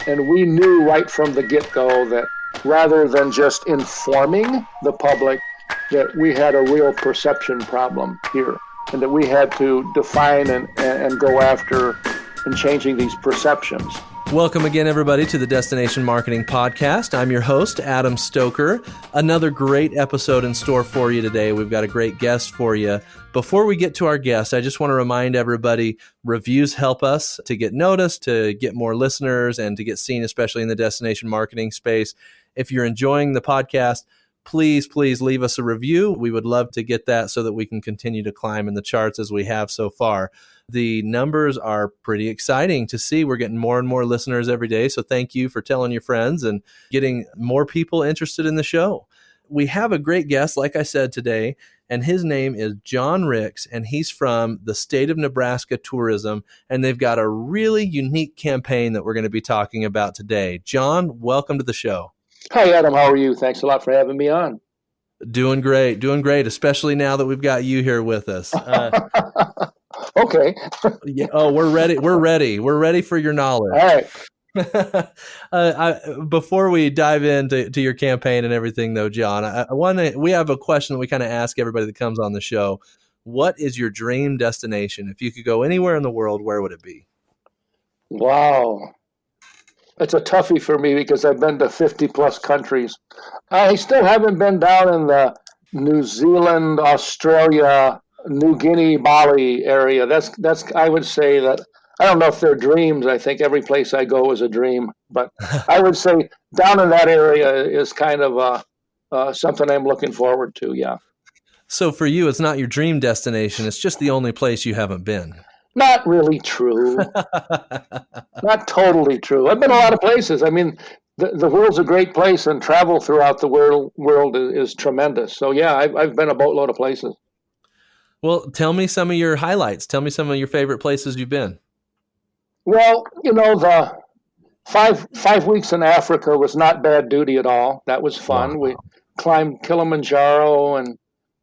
And we knew right from the get-go that rather than just informing the public, that we had a real perception problem here, and that we had to define and go after in changing these perceptions. Welcome again, everybody, to the Destination Marketing Podcast. I'm your host, Adam Stoker. Another great episode in store for you today. We've got a great guest for you. Before we get to our guest, I just want to remind everybody, reviews help us to get noticed, to get more listeners, and to get seen, especially in the destination marketing space. If you're enjoying the podcast, please leave us a review. We would love to get that so that we can continue to climb in the charts as we have so far. The numbers are pretty exciting to see. We're getting more and more listeners every day. So thank you for telling your friends and getting more people interested in the show. We have a great guest, like I said today, and his name is John Ricks, and he's from the state of Nebraska Tourism, and they've got a really unique campaign that we're going to be talking about today. John, welcome to the show. Hi, Adam. How are you? Thanks a lot for having me on. Doing great, especially now that we've got you here with us. Okay. Yeah. Oh, we're ready. We're ready for your knowledge. All right. Before we dive into your campaign and everything, though, John, we have a question that we kind of ask everybody that comes on the show. What is your dream destination? If you could go anywhere in the world, where would it be? Wow. It's a toughie for me because I've been to 50 plus countries. I still haven't been down in the New Zealand, Australia, New Guinea, Bali area. That's I would say that, I don't know if they're dreams. I think every place I go is a dream, but I would say down in that area is kind of something I'm looking forward to. Yeah. So for you, it's not your dream destination. It's just the only place you haven't been. Not really true. Not totally true. I've been a lot of places. I mean, the world's a great place, and travel throughout the world is tremendous. So yeah, I've been a boatload of places. Well, tell me some of your highlights. Tell me some of your favorite places you've been. Well, the 5 weeks in Africa was not bad duty at all. That was fun. Wow. We climbed Kilimanjaro and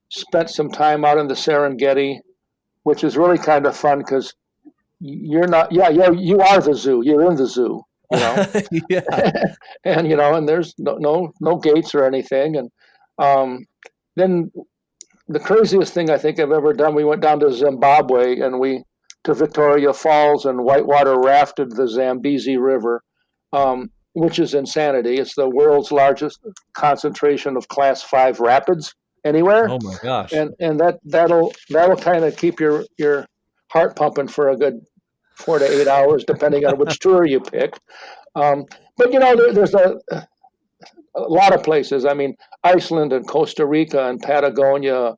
spent some time out in the Serengeti, which is really kind of fun because you're not, you are the zoo. You're in the zoo, Yeah. and there's no gates or anything. And then the craziest thing I think I've ever done, we went down to Zimbabwe and to Victoria Falls and whitewater rafted the Zambezi River, which is insanity. It's the world's largest concentration of Class 5 rapids anywhere. Oh my gosh. And that'll kind of keep your heart pumping for a good 4 to 8 hours, depending on which tour you pick. But there's a lot of places. I mean, Iceland and Costa Rica and Patagonia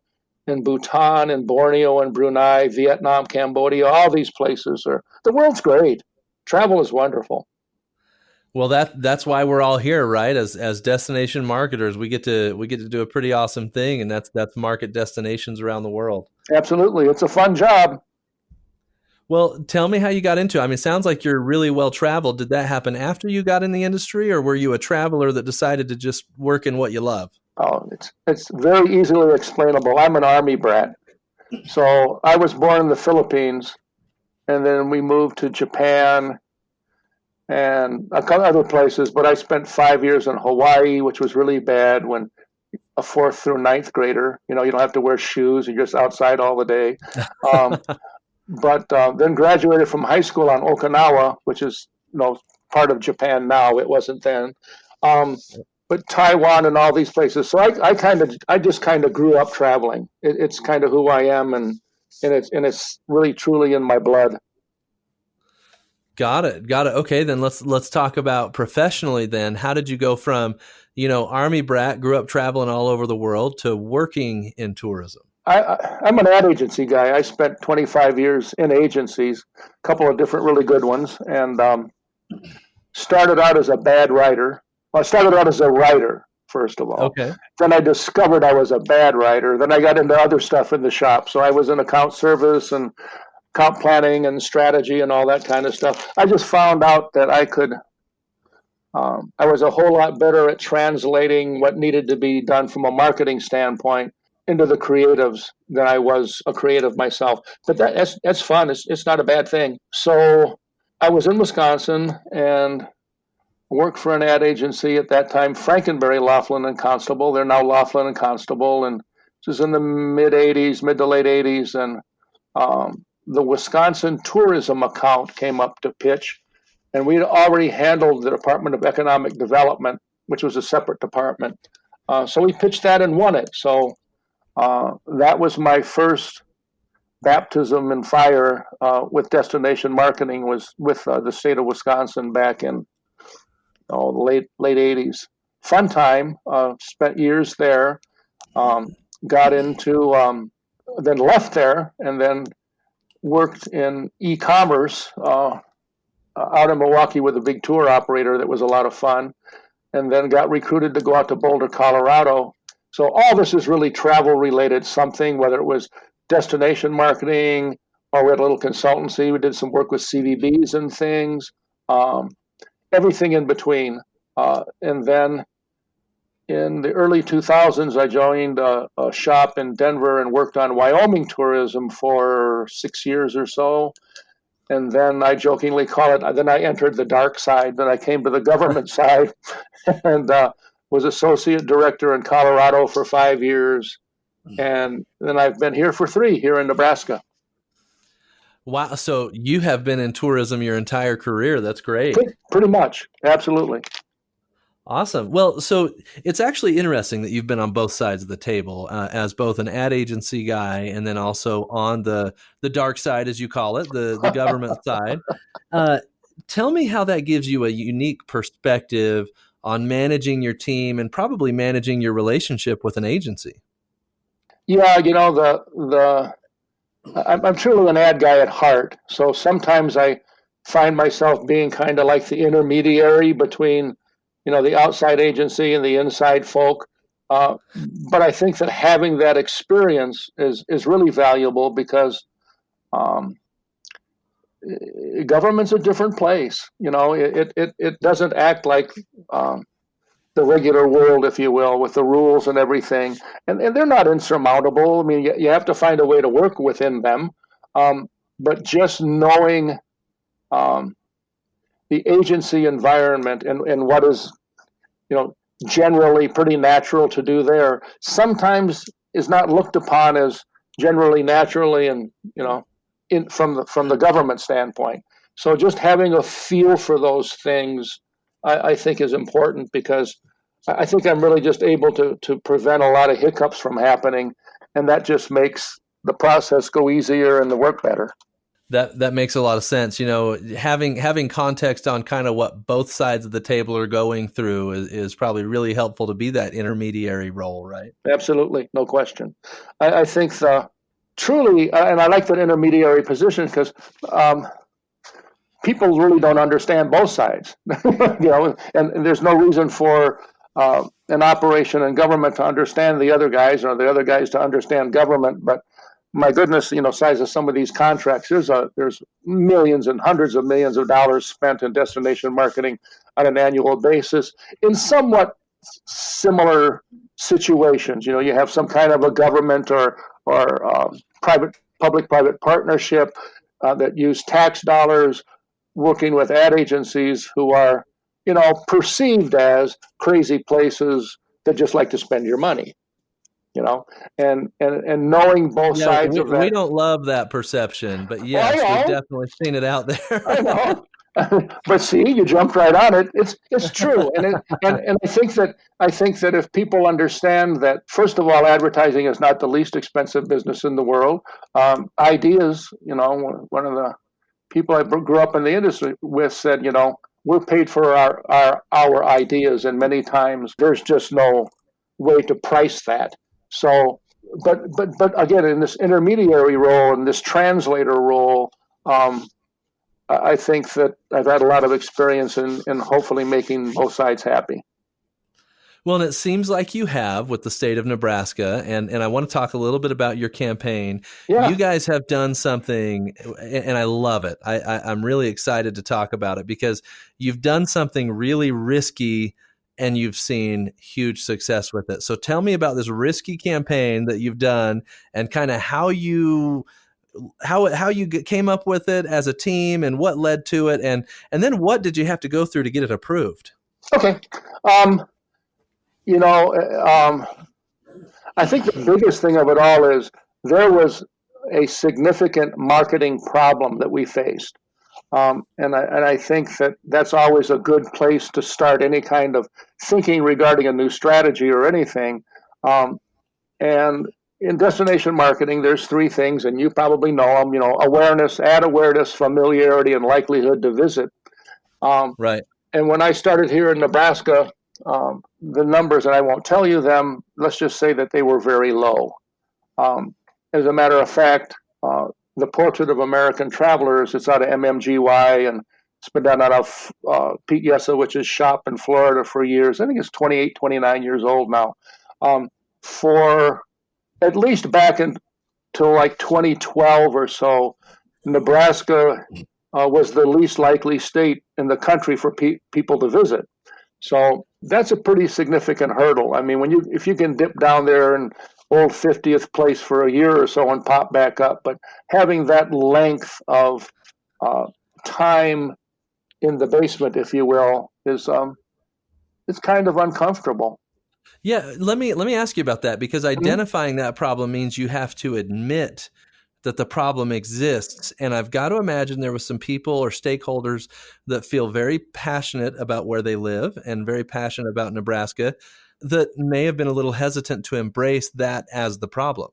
and Bhutan and Borneo and Brunei, Vietnam, Cambodia, all these places the world's great. Travel is wonderful. Well, that's why we're all here, right? As destination marketers, we get to do a pretty awesome thing, and that's market destinations around the world. Absolutely. It's a fun job. Well, tell me how you got into it. I mean, it sounds like you're really well traveled. Did that happen after you got in the industry, or were you a traveler that decided to just work in what you love? Oh, it's very easily explainable. I'm an Army brat. So I was born in the Philippines, and then we moved to Japan and a couple other places, but I spent 5 years in Hawaii, which was really bad when a 4th through 9th grader, you don't have to wear shoes, you're just outside all the day. But then graduated from high school on Okinawa, which is part of Japan now. It wasn't then. But Taiwan and all these places. So I just kind of grew up traveling. It's kind of who I am, and it's really truly in my blood. Got it. Okay, then let's talk about professionally then. How did you go from, Army brat, grew up traveling all over the world, to working in tourism? I'm an ad agency guy. I spent 25 years in agencies, a couple of different really good ones, and started out as a bad writer. Well, I started out as a writer, first of all. Okay. Then I discovered I was a bad writer. Then I got into other stuff in the shop. So I was in account service and account planning and strategy and all that kind of stuff. I just found out that I was a whole lot better at translating what needed to be done from a marketing standpoint into the creatives than I was a creative myself. But that's fun. It's not a bad thing. So I was in Wisconsin, and worked for an ad agency at that time, Frankenberry, Laughlin and Constable. They're now Laughlin and Constable, and this is in the mid to late 80s. And the Wisconsin tourism account came up to pitch, and we'd already handled the Department of Economic Development, which was a separate department. So we pitched that and won it. So that was my first baptism in fire with destination marketing, was with the state of Wisconsin back in late 80s. Fun time. Spent years there. Got into then left there and then worked in e-commerce out in Milwaukee with a big tour operator that was a lot of fun, and then got recruited to go out to Boulder, Colorado. So all this is really travel related something, whether it was destination marketing or we had a little consultancy. We did some work with CVBs and things, everything in between. And then in the early 2000s, I joined a shop in Denver and worked on Wyoming tourism for 6 years or so. And then I jokingly call it, then I entered the dark side. Then I came to the government side and was associate director in Colorado for 5 years. And then I've been here for 3 here in Nebraska. Wow. So you have been in tourism your entire career. That's great. Pretty much. Absolutely. Awesome. Well, so it's actually interesting that you've been on both sides of the table as both an ad agency guy and then also on the dark side, as you call it, the government side. Tell me how that gives you a unique perspective on managing your team and probably managing your relationship with an agency. Yeah, I'm truly an ad guy at heart. So sometimes I find myself being kind of like the intermediary between the outside agency and the inside folk. But I think that having that experience is really valuable because government's a different place. It doesn't act like the regular world, if you will, with the rules and everything. And they're not insurmountable. I mean, you have to find a way to work within them. But just knowing the agency environment and what is generally pretty natural to do there sometimes is not looked upon as generally naturally and from the government standpoint. So just having a feel for those things I think is important, because I think I'm really just able to prevent a lot of hiccups from happening, and that just makes the process go easier and the work better. That makes a lot of sense. Having context on kind of what both sides of the table are going through is probably really helpful to be that intermediary role, right? Absolutely, no question. I think truly, and I like that intermediary position because people really don't understand both sides, and there's no reason for an operation in government to understand the other guys or the other guys to understand government, but my goodness, size of some of these contracts, there's millions and hundreds of millions of dollars spent in destination marketing on an annual basis in somewhat similar situations. You have some kind of a government or public-private partnership that use tax dollars working with ad agencies who are, perceived as crazy places that just like to spend your money. And knowing both sides of that. We don't love that perception, but yes, we've definitely seen it out there. I know. But see, you jumped right on it. It's true, and I think that if people understand that, first of all, advertising is not the least expensive business in the world. Ideas, one of the people I grew up in the industry with said, we're paid for our ideas, and many times there's just no way to price that. So, but again, in this intermediary role and this translator role, I think that I've had a lot of experience in hopefully making both sides happy. Well, and it seems like you have with the state of Nebraska, and I want to talk a little bit about your campaign. Yeah. You guys have done something, and I love it. I'm really excited to talk about it because you've done something really risky and you've seen huge success with it. So tell me about this risky campaign that you've done and kind of how you came up with it as a team and what led to it, and then what did you have to go through to get it approved? Okay. Um, you know, I think the biggest thing of it all is there was a significant marketing problem that we faced. And I think that that's always a good place to start any kind of thinking regarding a new strategy or anything. Um, and in destination marketing, there's three things, and you probably know them. Awareness, add awareness, familiarity, and likelihood to visit. Um, Right. and when I started here in Nebraska, the numbers, and I won't tell you them, let's just say that they were very low. Um, as a matter of fact, the Portrait of American Travelers, it's out of MMGY, and it's been done out of Pete Yessa, which is shop in Florida for years. I think it's 28, 29 years old now. For at least back until like 2012 or so, Nebraska was the least likely state in the country for people to visit. So that's a pretty significant hurdle. I mean, if you can dip down there and old 50th place for a year or so and pop back up, but having that length of uh, time in the basement, if you will, is it's kind of uncomfortable. Yeah, let me ask you about that, because Mhm. identifying that problem means you have to admit that the problem exists. And I've got to imagine there was some people or stakeholders that feel very passionate about where they live and very passionate about Nebraska that may have been a little hesitant to embrace that as the problem.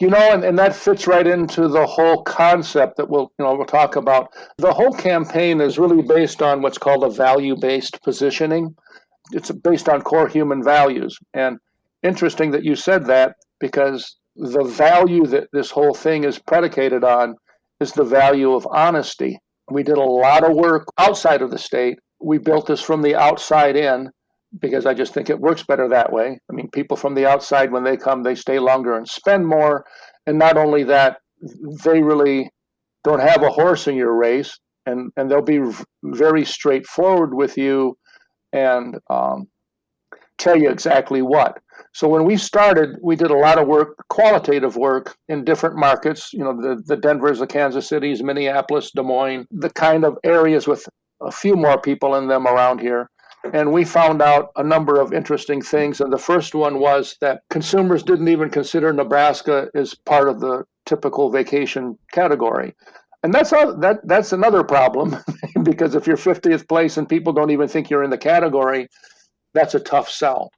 And that fits right into the whole concept that we'll talk about. The whole campaign is really based on what's called a value-based positioning. It's based on core human values. And interesting that you said that, because the value that this whole thing is predicated on is the value of honesty. We did a lot of work outside of the state. We built this from the outside in because I just think it works better that way. I mean, people from the outside, when they come, they stay longer and spend more. And not only that, they really don't have a horse in your race, and they'll be very straightforward with you and tell you exactly what. So when we started, we did a lot of work, qualitative work in different markets, the Denvers, the Kansas Cities, Minneapolis, Des Moines, the kind of areas with a few more people in them around here. And we found out a number of interesting things. And the first one was that consumers didn't even consider Nebraska as part of the typical vacation category. And that's another problem because if you're 50th place and people don't even think you're in the category, that's a tough sell.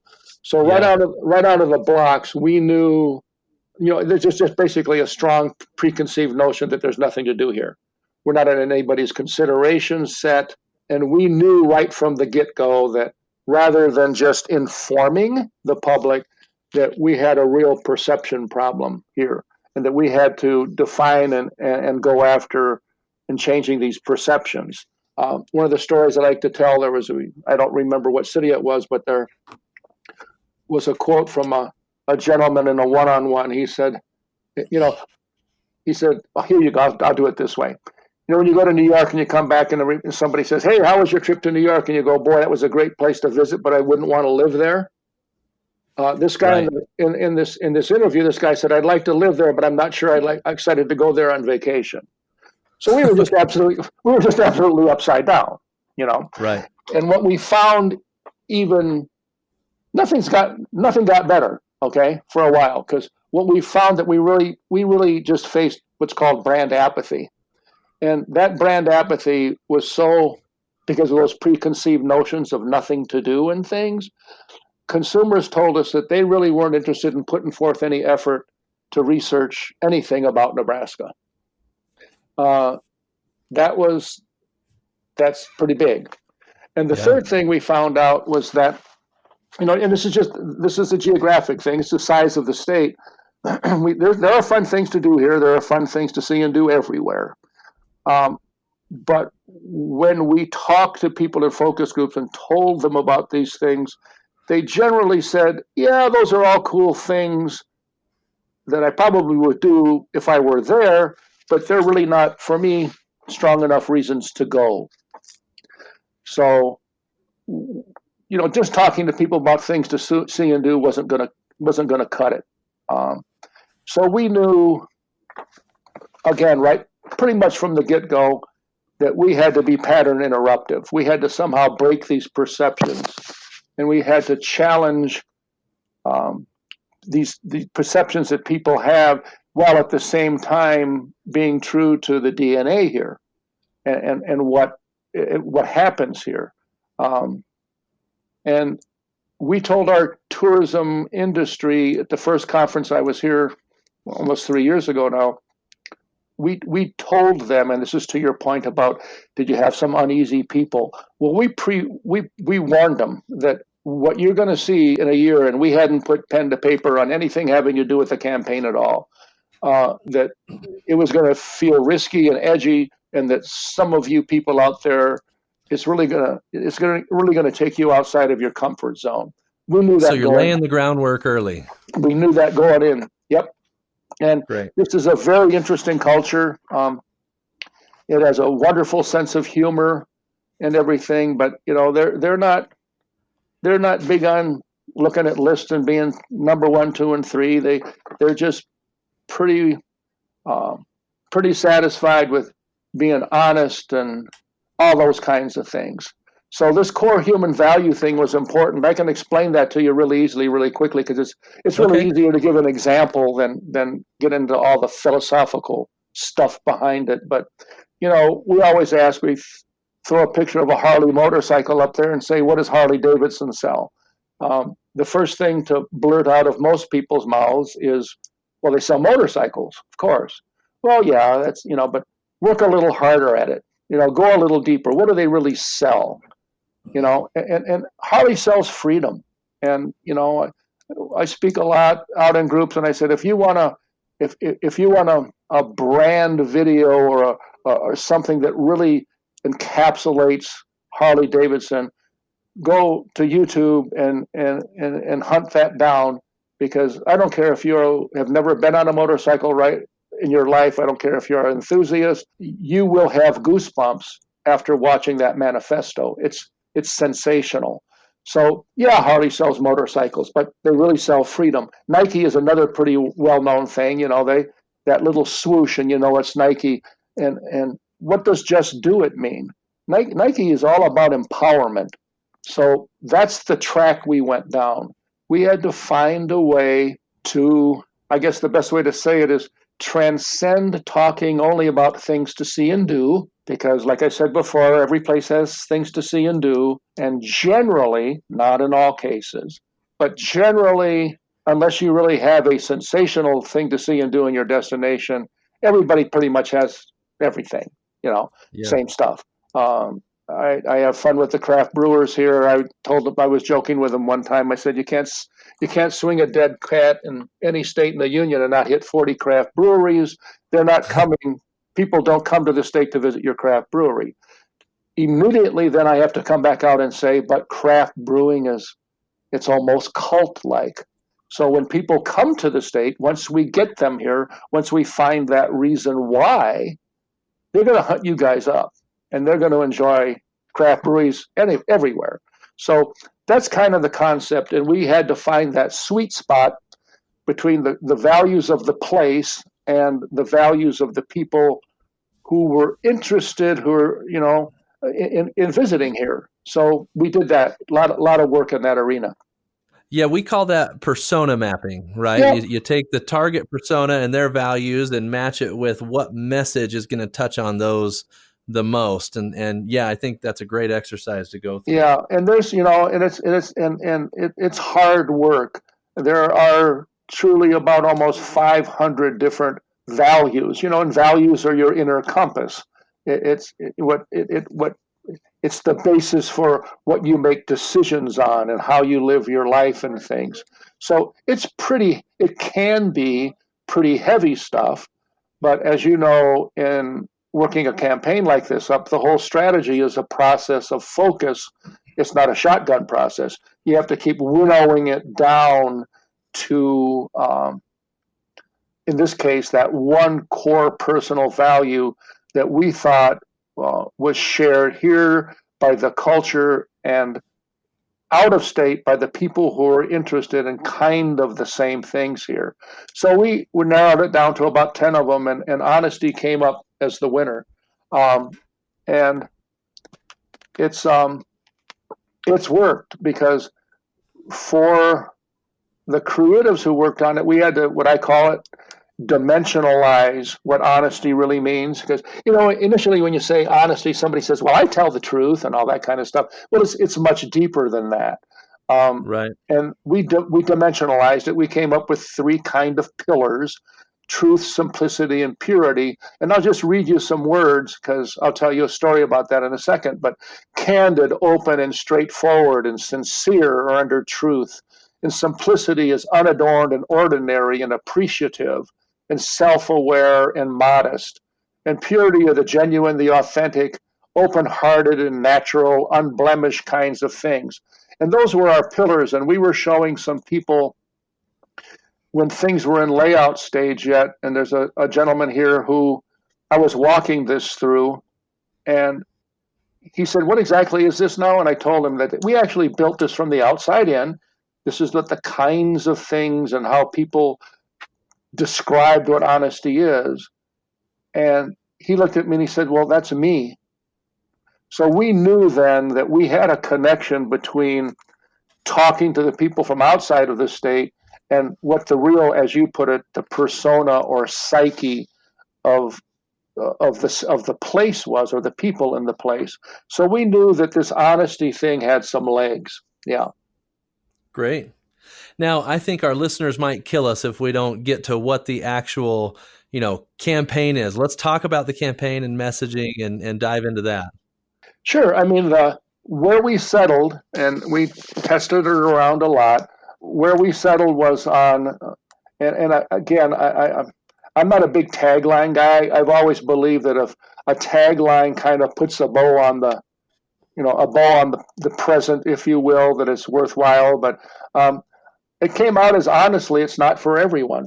So Yeah. right out of the blocks, we knew, there's just basically a strong preconceived notion that there's nothing to do here. We're not in anybody's consideration set, and we knew right from the get-go that rather than just informing the public, that we had a real perception problem here, and that we had to define and go after in changing these perceptions. One of the stories I like to tell, I don't remember what city it was, but there was a quote from a gentleman in a one-on-one. He said, you know, oh, here you go, I'll do it this way. When you go to New York and you come back and somebody says, hey, how was your trip to New York? And you go, boy, that was a great place to visit, but I wouldn't want to live there. This guy Right. in this interview, this guy said, I'd like to live there, but I'm not sure I'm excited to go there on vacation. So we were just absolutely upside down, you know. Right. And what we found, even nothing got better, okay, for a while, because what we found that we really just faced what's called brand apathy, and that brand apathy was so because of those preconceived notions of nothing to do and things. Consumers told us that they really weren't interested in putting forth any effort to research anything about Nebraska. Uh, that was that's pretty big. And the Yeah. third thing we found out was that, and this is a geographic thing. It's the size of the state. There are fun things to do here. There are fun things to see and do everywhere. Um, but when we talked to people in focus groups and told them about these things, they generally said, yeah, those are all cool things that I probably would do if I were there, but they're really not, for me, strong enough reasons to go. So, just talking to people about things to see and do wasn't gonna cut it. Um, so we knew, again, right, pretty much from the get go, that we had to be pattern interruptive. We had to somehow break these perceptions, and we had to challenge these perceptions that people have, while at the same time being true to the DNA here and what happens here. And we told our tourism industry at the first conference I was here almost 3 years ago now. We told them, and this is to your point about, did you have some uneasy people? Well, we warned them that what you're going to see in a year, and we hadn't put pen to paper on anything having to do with the campaign at all, that it was going to feel risky and edgy, and that some of you people out there, it's really going to take you outside of your comfort zone. We knew that. So you're laying the groundwork early. We knew that going in. Yep. And Great. This is a very interesting culture. It has a wonderful sense of humor and everything, but they're not big on looking at lists and being number 1, 2, and 3. They're just pretty satisfied with being honest and all those kinds of things. So this core human value thing was important. I can explain that to you really easily, really quickly, because it's really easier to give an example than get into all the philosophical stuff behind it. But we always ask, we throw a picture of a Harley motorcycle up there and say, what does Harley Davidson sell? The first thing to blurt out of most people's mouths is, well, they sell motorcycles, of course. Well, yeah, that's, but work a little harder at it. Go a little deeper. What do they really sell? And Harley sells freedom. And, I speak a lot out in groups, and I said, if you want a brand video or something that really encapsulates Harley Davidson, go to YouTube and hunt that down, because I don't care if you have never been on a motorcycle right in your life. I don't care if you're an enthusiast. You will have goosebumps after watching that manifesto. It's sensational. So yeah, Harley sells motorcycles, but they really sell freedom. Nike is another pretty well-known thing. That little swoosh, and it's Nike. And what does just do it mean? Nike is all about empowerment. So that's the track we went down. We had to find a way to, I guess the best way to say it is, transcend talking only about things to see and do, because like I said before, every place has things to see and do, and generally, not in all cases, but generally, unless you really have a sensational thing to see and do in your destination, everybody pretty much has everything, same stuff. I have fun with the craft brewers here. I was joking with them one time. I said, you can't swing a dead cat in any state in the union and not hit 40 craft breweries. They're not coming. People don't come to the state to visit your craft brewery. Immediately, then I have to come back out and say, but craft brewing it's almost cult-like. So when people come to the state, once we get them here, once we find that reason why, they're going to hunt you guys up. And they're going to enjoy craft breweries everywhere. So that's kind of the concept. And we had to find that sweet spot between the values of the place and the values of the people who were interested, who were, in visiting here. So we did that, a lot of work in that arena. Yeah, we call that persona mapping, right? Yeah. You take the target persona and their values and match it with what message is going to touch on those the most. And yeah, I think that's a great exercise to go through. Yeah, and there's, it's hard work. There are truly about almost 500 different values, and values are your inner compass. It's the basis for what you make decisions on and how you live your life and things. So it can be pretty heavy stuff, but as you know, in working a campaign like this up, the whole strategy is a process of focus. It's not a shotgun process. You have to keep winnowing it down to, in this case, that one core personal value that we thought was shared here by the culture and out of state by the people who are interested in kind of the same things here. So we narrowed it down to about 10 of them, and honesty came up as the winner. And it's worked because for the creatives who worked on it, we had to, what I call it, dimensionalize what honesty really means. Because, initially when you say honesty, somebody says, well, I tell the truth and all that kind of stuff. Well, it's much deeper than that. Right. And we dimensionalized it. We came up with three kind of pillars: truth, simplicity, and purity. And I'll just read you some words because I'll tell you a story about that in a second. But candid, open, and straightforward, and sincere are under truth. And simplicity is unadorned and ordinary and appreciative and self-aware and modest. And purity are the genuine, the authentic, open-hearted and natural, unblemished kinds of things. And those were our pillars. And we were showing some people when things were in layout stage yet. And there's a gentleman here who I was walking this through, and he said, what exactly is this now? And I told him that we actually built this from the outside in. This is what the kinds of things and how people described what honesty is. And he looked at me and he said, well, that's me. So we knew then that we had a connection between talking to the people from outside of the state and what the real, as you put it, the persona or psyche of the place was, or the people in the place. So we knew that this honesty thing had some legs. Yeah. Great. Now, I think our listeners might kill us if we don't get to what the actual, campaign is. Let's talk about the campaign and messaging and dive into that. Sure. I mean, where we settled, and we tested it around a lot, where we settled was on, again, I'm not a big tagline guy. I've always believed that if a tagline kind of puts a bow on the present, if you will, that it's worthwhile. But it came out as, honestly, it's not for everyone.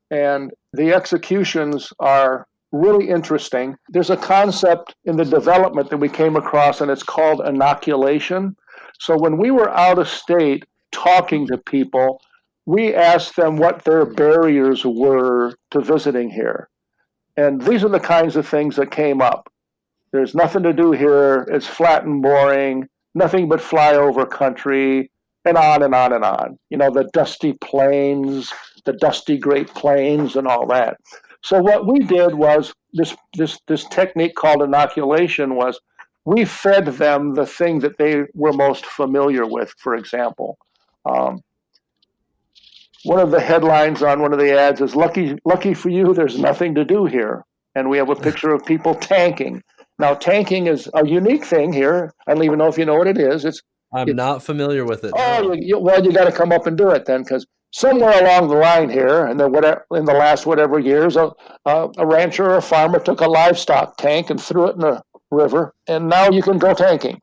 And the executions are really interesting. There's a concept in the development that we came across, and it's called inoculation. So when we were out of state talking to people, we asked them what their barriers were to visiting here. And these are the kinds of things that came up. There's nothing to do here. It's flat and boring, nothing but flyover country, and on and on and on. The dusty plains, the dusty Great Plains, and all that. So what we did was this technique called inoculation was we fed them the thing that they were most familiar with. For example, one of the headlines on one of the ads is lucky for you, there's nothing to do here. And we have a picture of people tanking. Now, tanking is a unique thing here. I don't even know if you know what it is. I'm not familiar with it. Oh, well, you got to come up and do it then, because somewhere along the line here, and in the last whatever years, a rancher or a farmer took a livestock tank and threw it in a river, and now you can go tanking.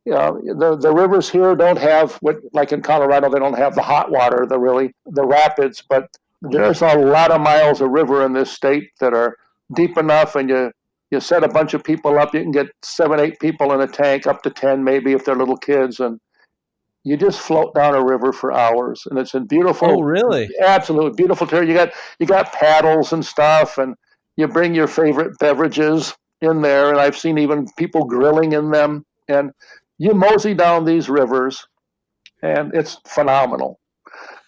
The rivers here don't have like in Colorado, they don't have the hot water, the rapids, but there's a lot of miles of river in this state that are deep enough, and you set a bunch of people up, you can get 7, 8 people in a tank, up to 10 maybe if they're little kids, and you just float down a river for hours, and it's a beautiful. Oh, really? Absolutely beautiful territory. You got paddles and stuff, and you bring your favorite beverages in there, and I've seen even people grilling in them, and you mosey down these rivers, and it's phenomenal.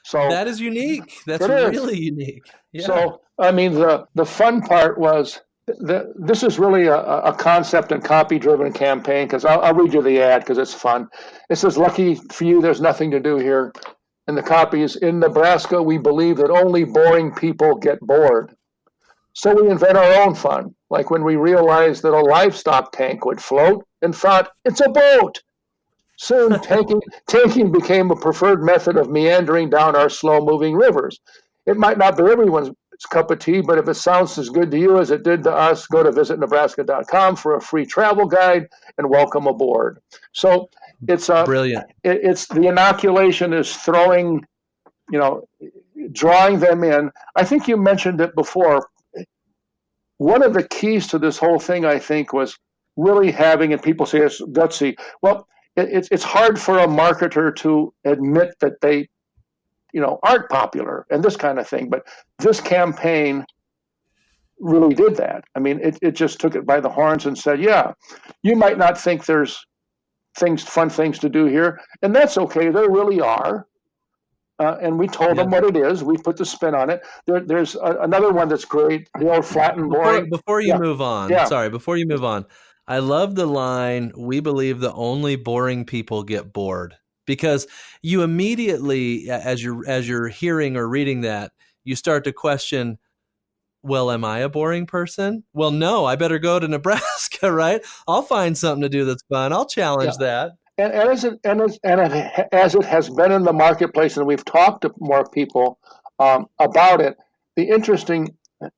So that is unique. That's really unique. Yeah. So, I mean, the fun part was this is really a concept and copy-driven campaign, because I'll read you the ad because it's fun. It says, lucky for you, there's nothing to do here. And the copy is, in Nebraska, we believe that only boring people get bored. So we invent our own fun, like when we realized that a livestock tank would float and thought, it's a boat. Soon, tanking became a preferred method of meandering down our slow-moving rivers. It might not be everyone's cup of tea, but if it sounds as good to you as it did to us, go to visitnebraska.com for a free travel guide and welcome aboard. So it's brilliant. It's the inoculation is throwing, drawing them in. I think you mentioned it before. One of the keys to this whole thing, I think, was really having, and people say it's gutsy. Well, it's hard for a marketer to admit that they, aren't popular and this kind of thing. But this campaign really did that. I mean, it just took it by the horns and said, yeah, you might not think there's fun things to do here, and that's okay. There really are. And we told Yeah. them what it is. We put the spin on it. There's another one that's great. The old flat and boring. Before you Yeah, move on, yeah, sorry, before you move on, I love the line, "We believe the only boring people get bored." Because you immediately, as you're hearing or reading that, you start to question, well, am I a boring person? Well, no, I better go to Nebraska, right? I'll find something to do that's fun. I'll yeah. challenge that. As it has been in the marketplace, and we've talked to more people about it, the interesting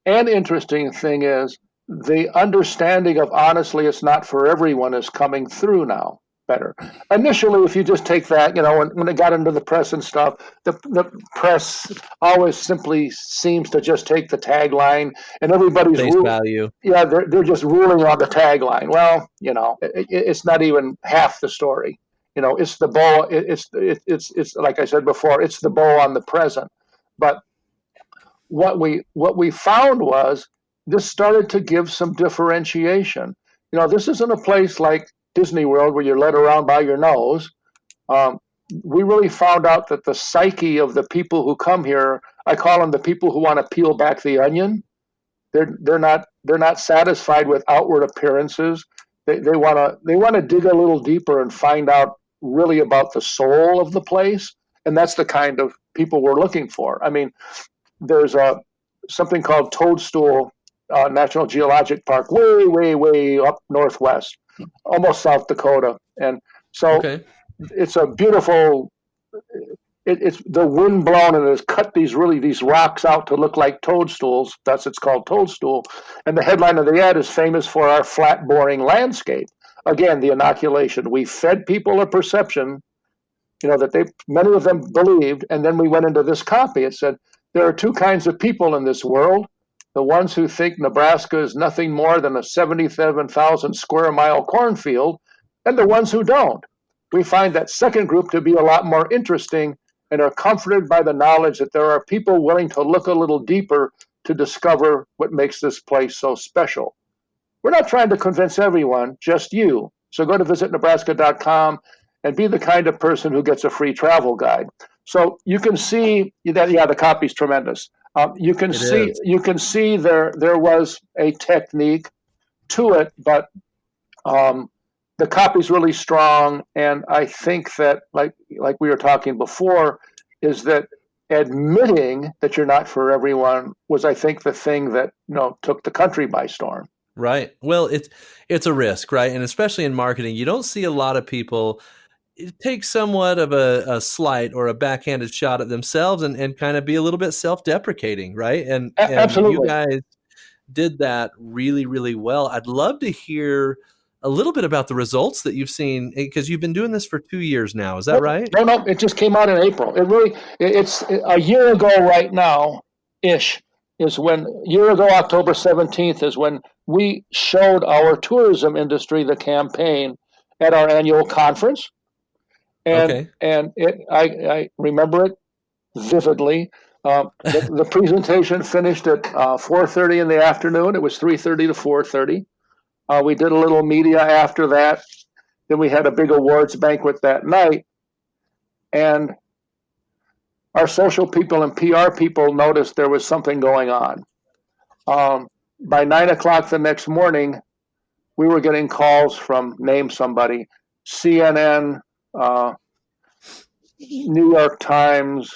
thing is the understanding of honestly, it's not for everyone is coming through now better. Initially, if you just take that, when it got into the press and stuff, the press always simply seems to just take the tagline, and everybody's Face value. yeah, they're just ruling on the tagline. Well, it's not even half the story. It's the bow. It's like I said before. It's the bow on the present. But what we found was this started to give some differentiation. This isn't a place like Disney World where you're led around by your nose. Um, we really found out that the psyche of the people who come here, I call them the people who want to peel back the onion. They're not satisfied with outward appearances. They want to dig a little deeper and find out really about the soul of the place, and that's the kind of people we're looking for. I mean, there's something called Toadstool National Geologic Park, way up northwest, almost South Dakota, and so Okay. it's a beautiful. It's the wind blown and has cut these rocks out to look like toadstools. Thus, it's called Toadstool. And the headline of the ad is famous for our flat, boring landscape. Again, the inoculation. We fed people a perception, that many of them believed, and then we went into this copy. It said there are two kinds of people in this world: the ones who think Nebraska is nothing more than a 77,000 square mile cornfield, and the ones who don't. We find that second group to be a lot more interesting and are comforted by the knowledge that there are people willing to look a little deeper to discover what makes this place so special. We're not trying to convince everyone, just you. So go to visitnebraska.com and be the kind of person who gets a free travel guide. So you can see that, yeah, the copy's tremendous. You can see there was a technique to it, but the copy's really strong, and I think that, like we were talking before, is that admitting that you're not for everyone was, I think, the thing that took the country by storm. Right. Well, it's a risk, right? And especially in marketing, you don't see a lot of people take somewhat of a slight or a backhanded shot at themselves and kind of be a little bit self-deprecating, right? And you Absolutely. guys did that really, really well. I'd love to hear a little bit about the results that you've seen, because you've been doing this for 2 years now. Is that right? No, it just came out in April. It's a year ago right now, ish, October 17th is when we showed our tourism industry the campaign at our annual conference. Okay. And I remember it vividly. The presentation finished at 4:30 in the afternoon. It was 3:30 to 4:30. We did a little media after that. Then we had a big awards banquet that night. And our social people and PR people noticed there was something going on. By 9 o'clock the next morning, we were getting calls from, name somebody, CNN, New York Times,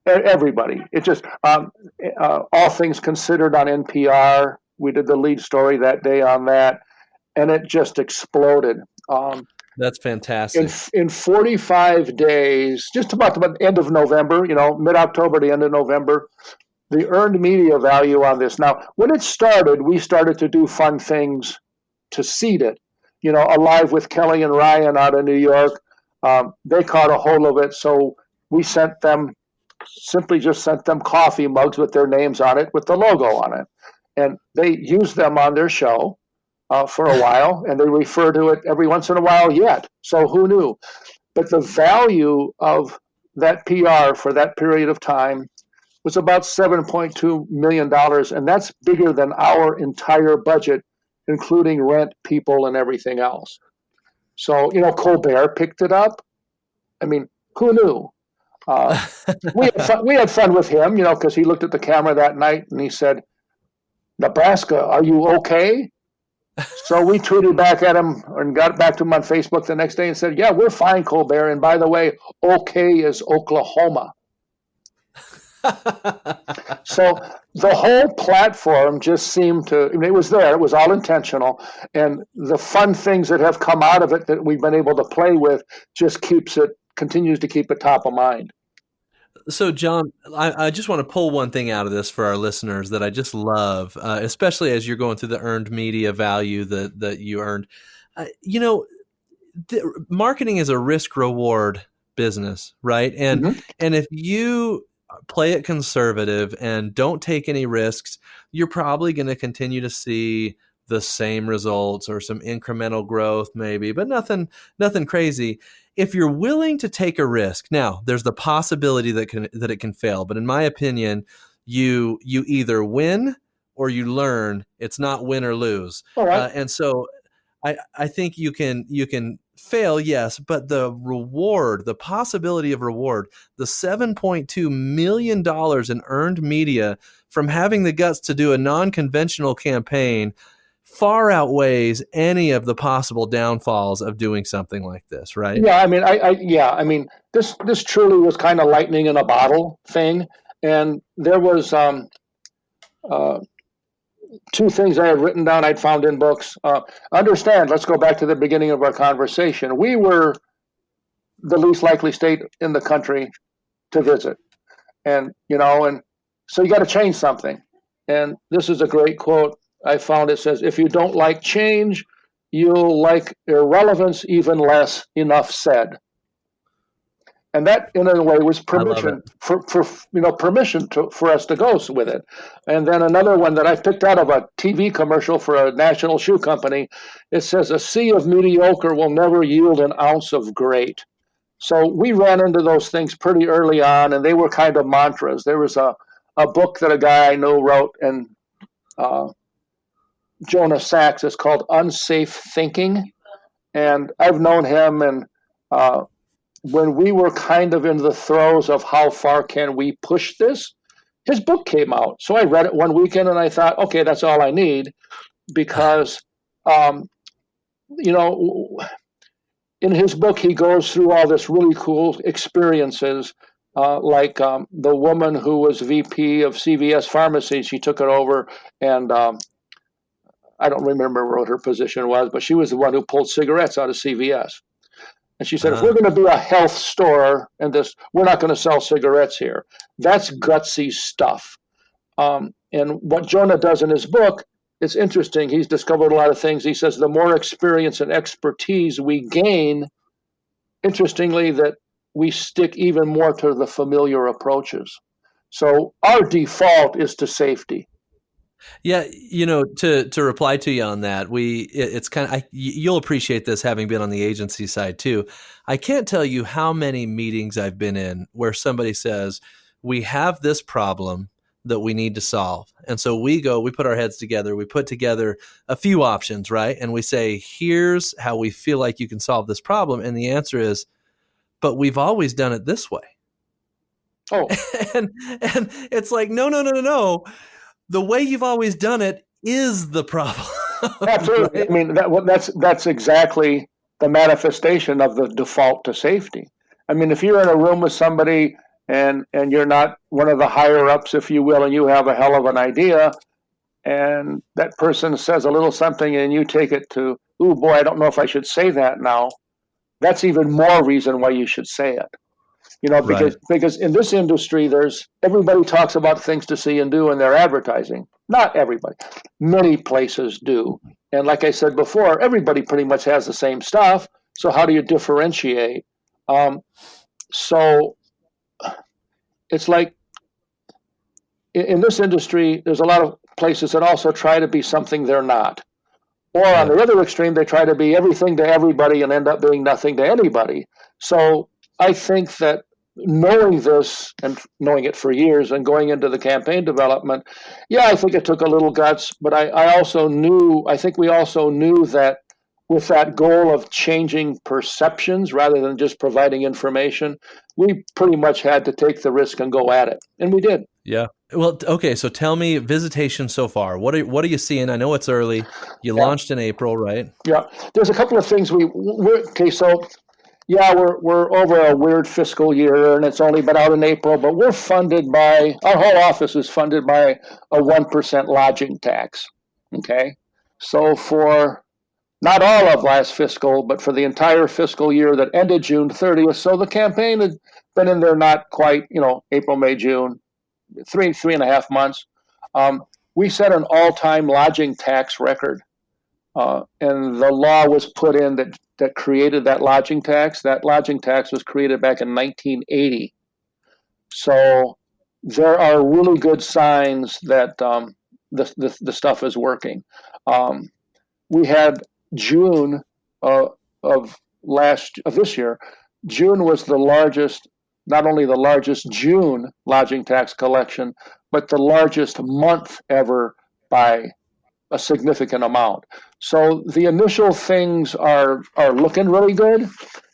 everybody. It just, all things considered on NPR. We did the lead story that day on that, and it just exploded. That's fantastic. In 45 days, just about the end of November, mid-October to end of November, the earned media value on this. Now, when it started, we started to do fun things to seed it. Alive with Kelly and Ryan out of New York. They caught a hold of it, so we simply just sent them coffee mugs with their names on it, with the logo on it. And they used them on their show for a while, and they refer to it every once in a while yet. So who knew? But the value of that PR for that period of time was about $7.2 million, and that's bigger than our entire budget, including rent, people, and everything else. So, Colbert picked it up. I mean, who knew? Uh, we had fun with him, because he looked at the camera that night and he said, "Nebraska, are you okay?" So we tweeted back at him and got back to him on Facebook the next day and said, "Yeah, we're fine, Colbert. And by the way, okay is Oklahoma." So the whole platform just seemed to, it was there, it was all intentional. And the fun things that have come out of it that we've been able to play with just continues to keep it top of mind. So, John, I just want to pull one thing out of this for our listeners that I just love, especially as you're going through the earned media value that you earned. Marketing is a risk reward business, right? And if you play it conservative and don't take any risks, you're probably going to continue to see the same results or some incremental growth maybe, but nothing crazy. If you're willing to take a risk, now there's the possibility that it can fail, but in my opinion, you either win or you learn. It's not win or lose. All right. And so I think you can fail, yes, but the reward, the possibility of reward, the $7.2 million in earned media from having the guts to do a non-conventional campaign far outweighs any of the possible downfalls of doing something like this, right? Yeah, I mean, this truly was kind of lightning in a bottle thing, and there was two things I had written down I'd found in books. Understand, let's go back to the beginning of our conversation. We were the least likely state in the country to visit, and so you got to change something. And this is a great quote I found. It says, "If you don't like change, you'll like irrelevance even less. Enough said." And that, in a way, was permission for us to go with it. And then another one that I picked out of a TV commercial for a national shoe company. It says, "A sea of mediocre will never yield an ounce of great." So we ran into those things pretty early on, and they were kind of mantras. There was a book that a guy I know wrote, and Jonah Sachs. It's called Unsafe Thinking, and I've known him, and when we were kind of in the throes of how far can we push this, his book came out. So I read it one weekend and I thought, okay, that's all I need, because, in his book, he goes through all this really cool experiences, like the woman who was VP of CVS Pharmacy. She took it over, and I don't remember what her position was, but she was the one who pulled cigarettes out of CVS. And she said, if we're going to be a health store and we're not going to sell cigarettes here. That's gutsy stuff. And what Jonah does in his book, it's interesting. He's discovered a lot of things. He says the more experience and expertise we gain, interestingly, that we stick even more to the familiar approaches. So our default is to safety. Yeah, to reply to you on that, it's kind of, you'll appreciate this having been on the agency side too. I can't tell you how many meetings I've been in where somebody says, we have this problem that we need to solve. And so we put our heads together, we put together a few options, right? And we say, here's how we feel like you can solve this problem. And the answer is, but we've always done it this way. Oh, and it's like, no. The way you've always done it is the problem. Absolutely. Right? I mean, that's exactly the manifestation of the default to safety. I mean, if you're in a room with somebody and you're not one of the higher ups, if you will, and you have a hell of an idea, and that person says a little something and you take it to, oh boy, I don't know if I should say that now. That's even more reason why you should say it. Because in this industry, everybody talks about things to see and do in their advertising. Not everybody. Many places do. And like I said before, everybody pretty much has the same stuff. So how do you differentiate? So it's like in this industry, there's a lot of places that also try to be something they're not. Or on the other extreme, they try to be everything to everybody and end up being nothing to anybody. So I think that knowing this and knowing it for years and going into the campaign development, yeah, I think it took a little guts, but I think we also knew that with that goal of changing perceptions rather than just providing information, we pretty much had to take the risk and go at it. And we did. Yeah. Well, okay. So tell me visitation so far. What are you seeing? I know it's early. You Yeah. launched in April, right? Yeah. There's a couple of things okay. So yeah, we're over a weird fiscal year, and it's only been out in April. But our whole office is funded by a 1% lodging tax. Okay, so for not all of last fiscal, but for the entire fiscal year that ended June 30th. So the campaign had been in there not quite, April, May, June, three and a half months. We set an all-time lodging tax record. And the law was put in that created that lodging tax. That lodging tax was created back in 1980. So there are really good signs that the stuff is working. We had June of this year. June was the largest, not only the largest June lodging tax collection, but the largest month ever by a significant amount. So the initial things are looking really good.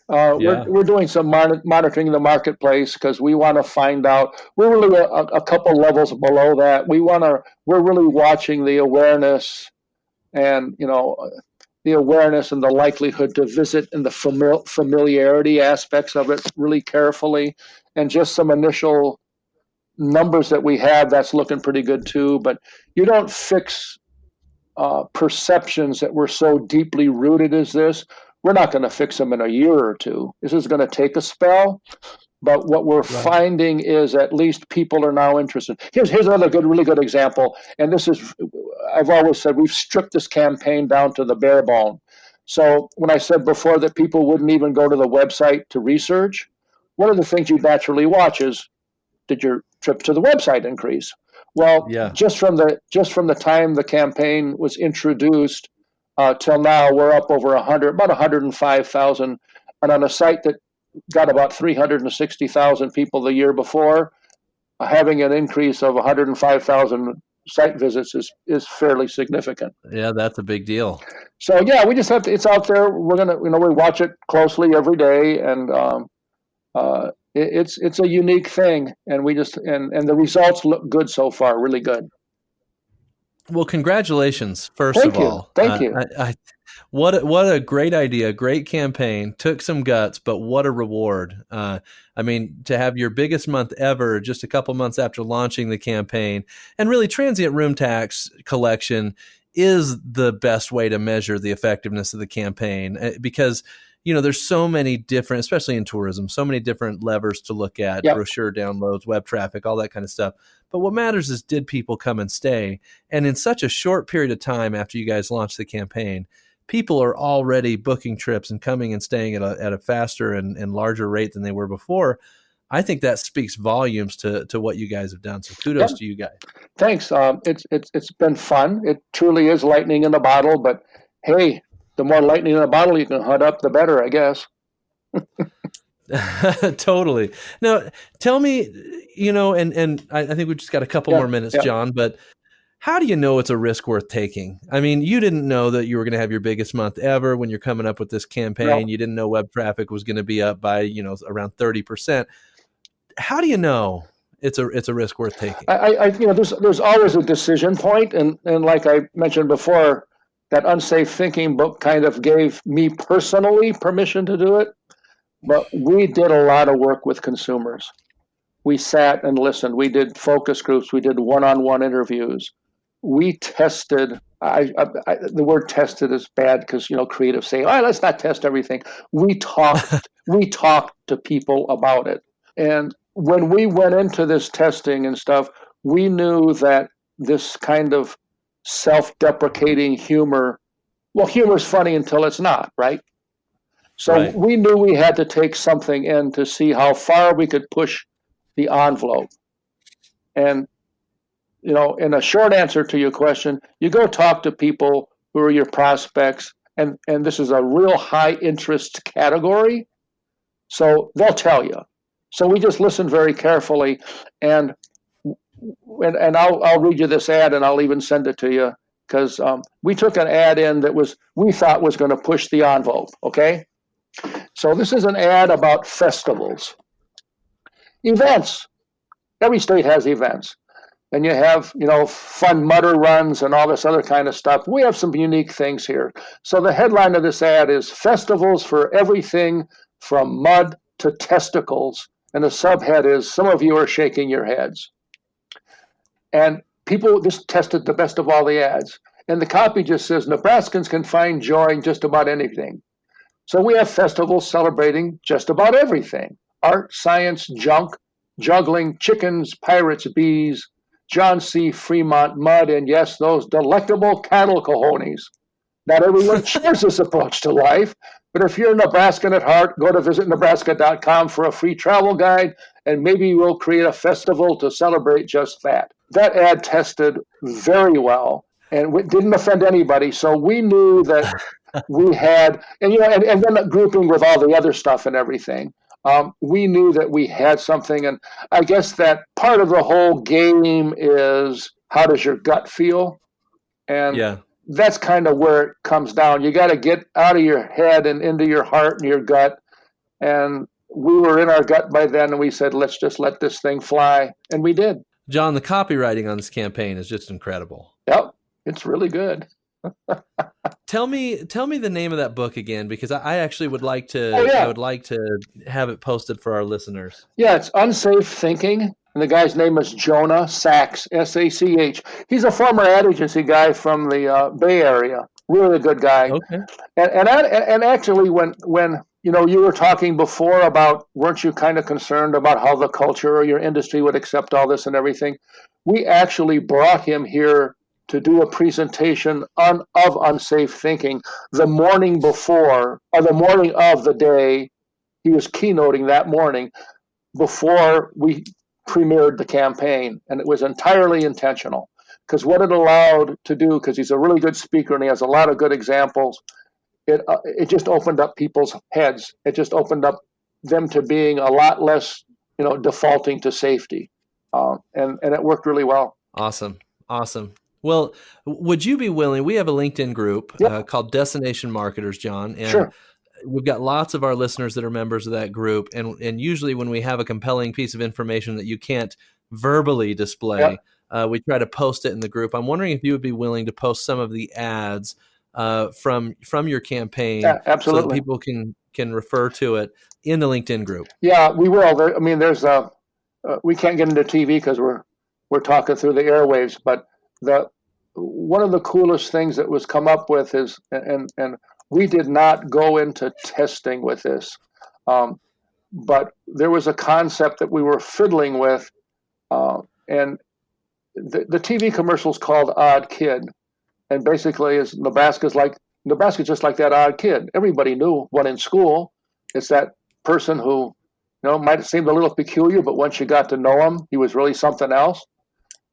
Yeah. We're doing some monitoring the marketplace because we want to find out. We're really a couple levels below that. We're really watching the awareness and the awareness and the likelihood to visit and the familiarity aspects of it really carefully, and just some initial numbers that we have that's looking pretty good too. But you don't fix perceptions that were so deeply rooted as this. We're not going to fix them in a year or two. This is going to take a spell. But what we're finding is at least people are now interested. Here's another really good example. And this is, I've always said, we've stripped this campaign down to the bare bone. So when I said before that people wouldn't even go to the website to research, one of the things you naturally watch is, did your trip to the website increase? Well, Yeah. just from the time the campaign was introduced till now, we're up over about 105,000, and on a site that got about 360,000 people the year before, having an increase of 105,000 site visits is fairly significant. Yeah, that's a big deal. So yeah, we just have to. It's out there. We're gonna, we watch it closely every day, and it's a unique thing, and and the results look good so far, really good. Well, congratulations, first of all. Thank you. What a great idea, great campaign. Took some guts, but what a reward. I mean, to have your biggest month ever just a couple months after launching the campaign, and really transient room tax collection is the best way to measure the effectiveness of the campaign, because there's so many different, especially in tourism, so many different levers to look at, Yep. brochure downloads, web traffic, all that kind of stuff. But what matters is, did people come and stay? And in such a short period of time after you guys launched the campaign, people are already booking trips and coming and staying at a faster and larger rate than they were before. I think that speaks volumes to what you guys have done. So kudos to you guys. Thanks. It's been fun. It truly is lightning in a bottle, but hey, the more lightning in a bottle you can hunt up, the better, I guess. Totally. Now, tell me, and I think we've just got a couple more minutes, John, but how do you know it's a risk worth taking? I mean, you didn't know that you were going to have your biggest month ever when you're coming up with this campaign. No. You didn't know web traffic was going to be up by, around 30%. How do you know it's a risk worth taking? There's always a decision point, and like I mentioned before, that Unsafe Thinking book kind of gave me personally permission to do it. But we did a lot of work with consumers. We sat and listened. We did focus groups. We did one-on-one interviews. We tested. The word tested is bad because creatives say, "Oh, let's not test everything." We talked. We talked to people about it, and when we went into this testing and stuff, we knew that this kind of self-deprecating humor. Well, humor's funny until it's not, right? So we knew we had to take something in to see how far we could push the envelope. And, in a short answer to your question, you go talk to people who are your prospects, and this is a real high interest category. So they'll tell you. So we just listened very carefully, and I'll read you this ad, and I'll even send it to you, because we took an ad in that we thought was going to push the envelope. Okay, so this is an ad about festivals, events. Every state has events, and you have fun mutter runs and all this other kind of stuff. We have some unique things here. So the headline of this ad is "Festivals for Everything from Mud to Testicles," and the subhead is "Some of you are shaking your heads." And people just tested the best of all the ads. And the copy just says, "Nebraskans can find joy in just about anything." So we have festivals celebrating just about everything: art, science, junk, juggling, chickens, pirates, bees, John C. Fremont mud, and yes, those delectable cattle cojones. Not everyone shares this approach to life, but if you're a Nebraskan at heart, go to visitnebraska.com for a free travel guide, and maybe we'll create a festival to celebrate just that. That ad tested very well, and it didn't offend anybody, so we knew that we had, and then grouping with all the other stuff and everything, we knew that we had something. And I guess that part of the whole game is, how does your gut feel? And Yeah. that's kind of where it comes down. You got to get out of your head and into your heart and your gut. And we were in our gut by then, and we said, let's just let this thing fly. And we did. John, the copywriting on this campaign is just incredible. Yep, it's really good. Tell me the name of that book again, because I actually would like to. Oh, yeah. I would like to have it posted for our listeners. Yeah, it's Unsafe Thinking, and the guy's name is Jonah Sachs, S-A-C-H. He's a former ad agency guy from the Bay Area. Really a good guy. Okay. And actually, when you were talking before about, weren't you kind of concerned about how the culture or your industry would accept all this and everything? We actually brought him here to do a presentation of Unsafe Thinking the morning before, or the morning of the day. He was keynoting that morning before we premiered the campaign, and it was entirely intentional, because what it allowed to do, because he's a really good speaker and he has a lot of good examples, it just opened up people's heads. It just opened up them to being a lot less, defaulting to safety, and it worked really well. Awesome. Well, would you be willing? We have a LinkedIn group called Destination Marketers, John, and Sure. We've got lots of our listeners that are members of that group, and usually when we have a compelling piece of information that you can't verbally display, we try to post it in the group. I'm wondering if you would be willing to post some of the ads from your campaign, absolutely, so that people can refer to it in the LinkedIn group. Yeah, we will. There's we can't get into TV because we're talking through the airwaves, but one of the coolest things that was come up with is, and we did not go into testing with this, but there was a concept that we were fiddling with, and the TV commercial is called Odd Kid, and basically is Nebraska's just like that odd kid. Everybody knew one in school. It's that person who, might have seemed a little peculiar, but once you got to know him, he was really something else.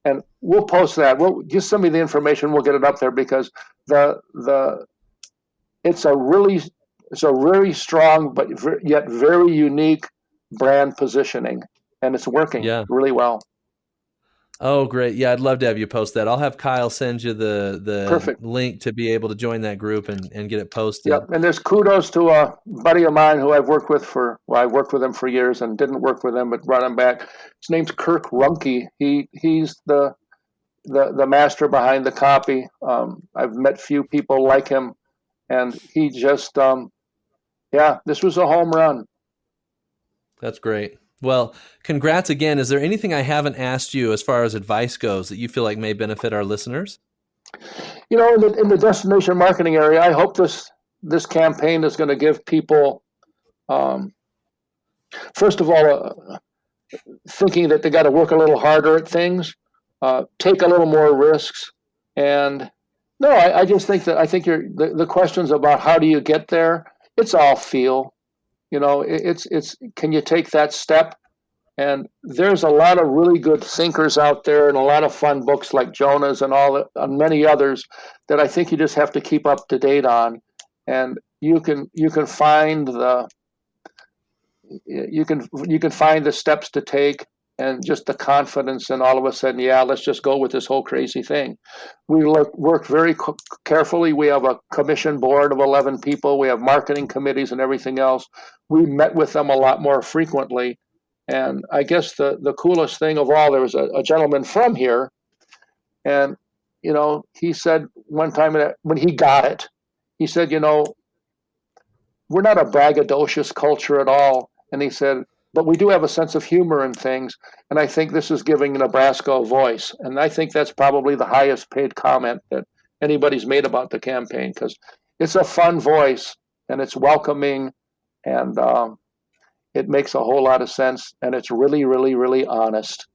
And we'll post that. We'll just send me the information. We'll get it up there, because it's a really strong but yet very unique brand positioning, and it's working really well. Oh, great. Yeah, I'd love to have you post that. I'll have Kyle send you the Perfect link to be able to join that group and get it posted. Yep, and there's kudos to a buddy of mine who I've worked with I worked with him for years and didn't work with him, but brought him back. His name's Kirk Rumpke. He's the master behind the copy. I've met few people like him, and he just, this was a home run. That's great. Well, congrats again. Is there anything I haven't asked you as far as advice goes that you feel like may benefit our listeners? In the destination marketing area, I hope this campaign is going to give people, first of all, thinking that they got to work a little harder at things, take a little more risks, and I just think that the questions about how do you get there, it's all feel. It's can you take that step? And there's a lot of really good thinkers out there, and a lot of fun books like Jonah's and and many others that I think you just have to keep up to date on. And you can find you can find the steps to take and just the confidence, and all of a sudden, yeah, let's just go with this whole crazy thing. We work very carefully. We have a commission board of 11 people. We have marketing committees and everything else. We met with them a lot more frequently. And I guess the coolest thing of all, there was a gentleman from here, and he said one time when he got it, he said, we're not a braggadocious culture at all. And he said, but we do have a sense of humor in things. And I think this is giving Nebraska a voice. And I think that's probably the highest paid comment that anybody's made about the campaign, because it's a fun voice and it's welcoming, and it makes a whole lot of sense. And it's really, really, really honest.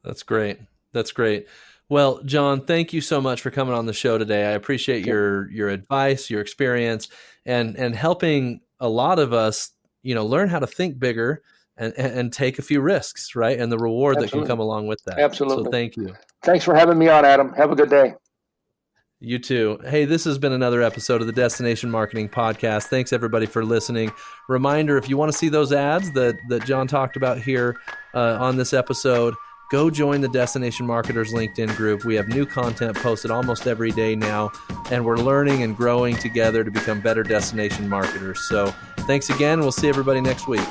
That's great. That's great. Well, John, thank you so much for coming on the show today. I appreciate your advice, your experience, and helping a lot of us, learn how to think bigger and take a few risks, right? And the reward that can come along with that. Absolutely. So thank you. Thanks for having me on, Adam. Have a good day. You too. Hey, this has been another episode of the Destination Marketing Podcast. Thanks everybody for listening. Reminder, if you want to see those ads that John talked about here on this episode, go join the Destination Marketers LinkedIn group. We have new content posted almost every day now, and we're learning and growing together to become better destination marketers. So thanks again. We'll see everybody next week.